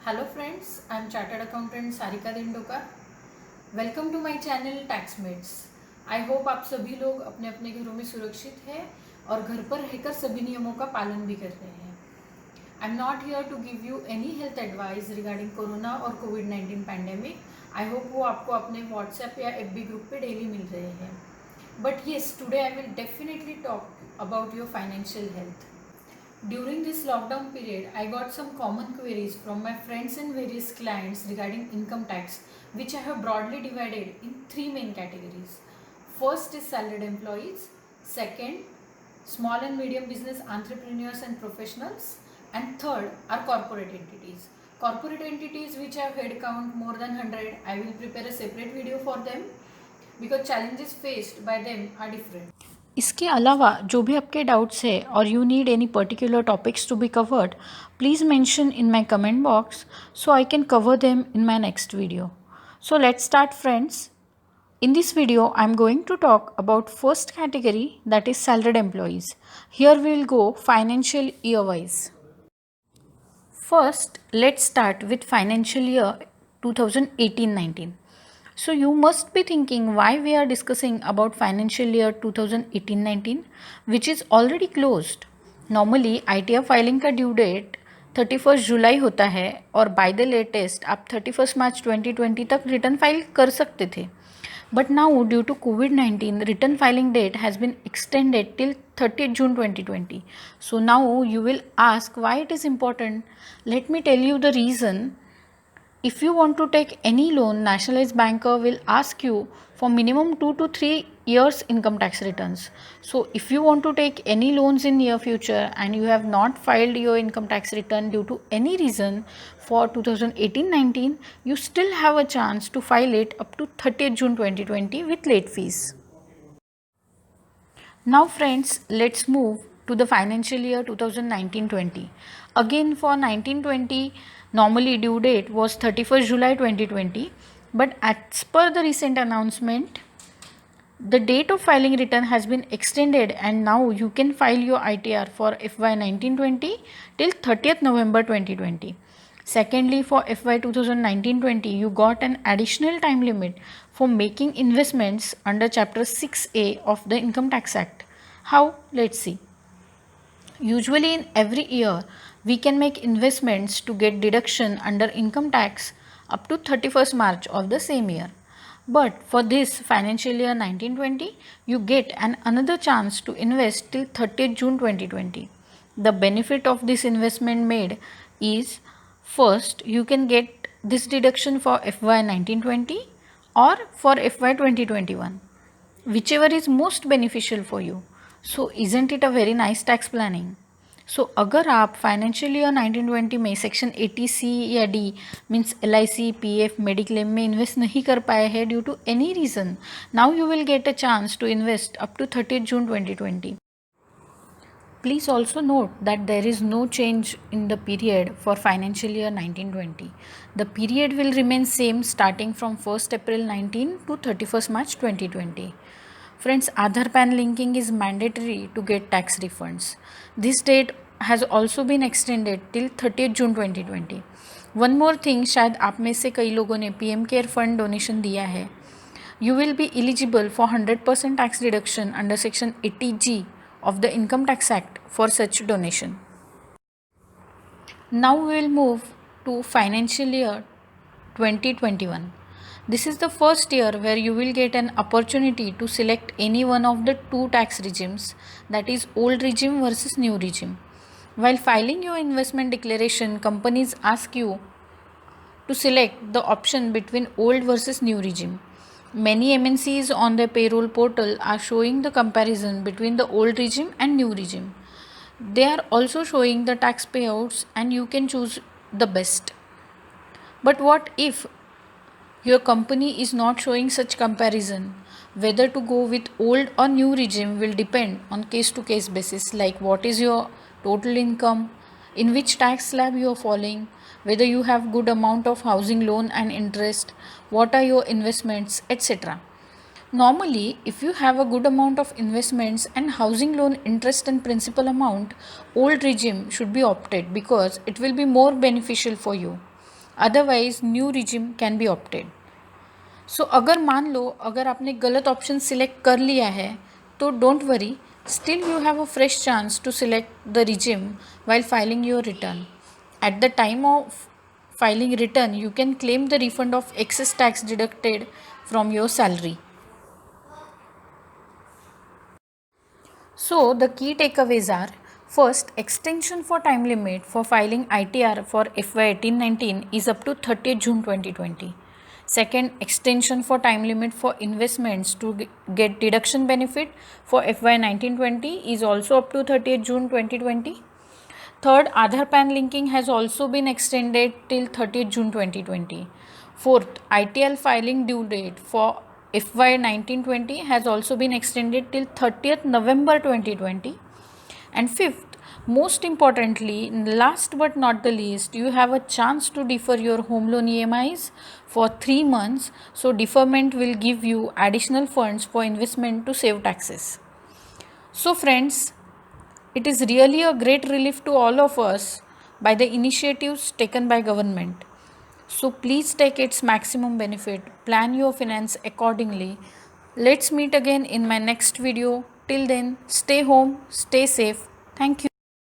Hello friends, I am Chartered Accountant Sarika Dindokar. Welcome to my channel Taxmates. I hope आप सभी लोग अपने अपने घरों में सुरक्षित हैं और घर पर रहकर सभी नियमों का पालन भी कर रहे हैं। I am not here to give you any health advice regarding corona और कोविड-19 पैंडेमिक। आई होप वो आपको अपने व्हाट्सएप या एफबी ग्रुप पे डेली मिल रहे हैं। But yes, today I will definitely talk about your financial health. During this lockdown period, I got some common queries from my friends and various clients regarding income tax, which I have broadly divided in three main categories. First is salaried employees, second, small and medium business entrepreneurs and professionals, and third are corporate entities. Corporate entities which have head count more than 100, I will prepare a separate video for them because challenges faced by them are different. इसके अलावा जो भी आपके doubts है और you need any particular topics to be covered, please mention in my comment box so I can cover them in my next video. So let's start, friends. In this video, I'm going to talk about first category, that is salaried employees. Here we will go financial year wise. First, let's start with financial year 2018-19. So you must be thinking why we are discussing about financial year 2018-19, which is already closed. Normally ITR filing का due date 31 जुलाई होता है और by the latest आप 31 मार्च 2020 तक return file कर सकते थे. But now due to COVID-19, return filing date has been extended till 30th June 2020. So now you will ask why it is important. Let me tell you the reason. If you want to take any loan, nationalized banker will ask you for minimum 2 to 3 years income tax returns. So if you want to take any loans in near future and you have not filed your income tax return due to any reason for 2018-19, you still have a chance to file it up to 30th June 2020 with late fees. Now friends, let's move to the financial year 2019-20. Again for 1920, normally due date was 31st July 2020, but as per the recent announcement, the date of filing return has been extended and now you can file your ITR for FY 1920 till 30th November 2020. Secondly, for FY 2019-20, you got an additional time limit for making investments under Chapter 6A of the Income Tax Act. How? Let's see. Usually in every year, we can make investments to get deduction under income tax up to 31st March of the same year. But for this financial year 1920, you get another chance to invest till 30th June 2020. The benefit of this investment made is, first, you can get this deduction for FY 1920 or for FY 2021, whichever is most beneficial for you. So isn't it a very nice tax planning? So अगर आप financial year 1920 में section 80C या D means LIC, PF, mediclaim में invest नहीं कर पाए हैं due to any reason, now you will get a chance to invest up to 30th June 2020. Please also note that there is no change in the period for financial year 1920. The period will remain same starting from 1st April 19 to 31st March 2020. Friends, Aadhaar PAN linking is mandatory to get tax refunds. This date has also been extended till 30th June 2020. One more thing, शायद आप में से कई लोगों ने PM care fund donation दिया है. You will be eligible for 100% tax deduction under section 80G of the Income Tax Act for such donation. Now we will move to financial year 2021. This is the first year where you will get an opportunity to select any one of the two tax regimes, that is old regime versus new regime. While filing your investment declaration, companies ask you to select the option between old versus new regime. Many MNCs on their payroll portal are showing the comparison between the old regime and new regime. They are also showing the tax payouts and you can choose the best. But what if your company is not showing such comparison? Whether to go with old or new regime will depend on case to case basis, like what is your total income, in which tax slab you are falling, whether you have good amount of housing loan and interest, what are your investments, etc. Normally, if you have a good amount of investments and housing loan interest and principal amount, old regime should be opted because it will be more beneficial for you. Otherwise new regime can be opted. So अगर मान लो अगर आपने गलत option select कर लिया है तो don't worry, still you have a fresh chance to select the regime while filing your return. At the time of filing return, you can claim the refund of excess tax deducted from your salary. So the key takeaways are: first, extension for time limit for filing ITR for FY 18-19 is up to 30th June 2020. Second, extension for time limit for investments to get deduction benefit for FY 19-20 is also up to 30th June 2020. Third, Aadhaar PAN linking has also been extended till 30th June 2020. Fourth, ITL filing due date for FY 19-20 has also been extended till 30th November 2020. And fifth, most importantly, last but not the least, you have a chance to defer your home loan EMIs for 3 months. So deferment will give you additional funds for investment to save taxes. So friends, it is really a great relief to all of us by the initiatives taken by government. So please take its maximum benefit, plan your finance accordingly. Let's meet again in my next video. Till then, stay home, stay safe. Thank you.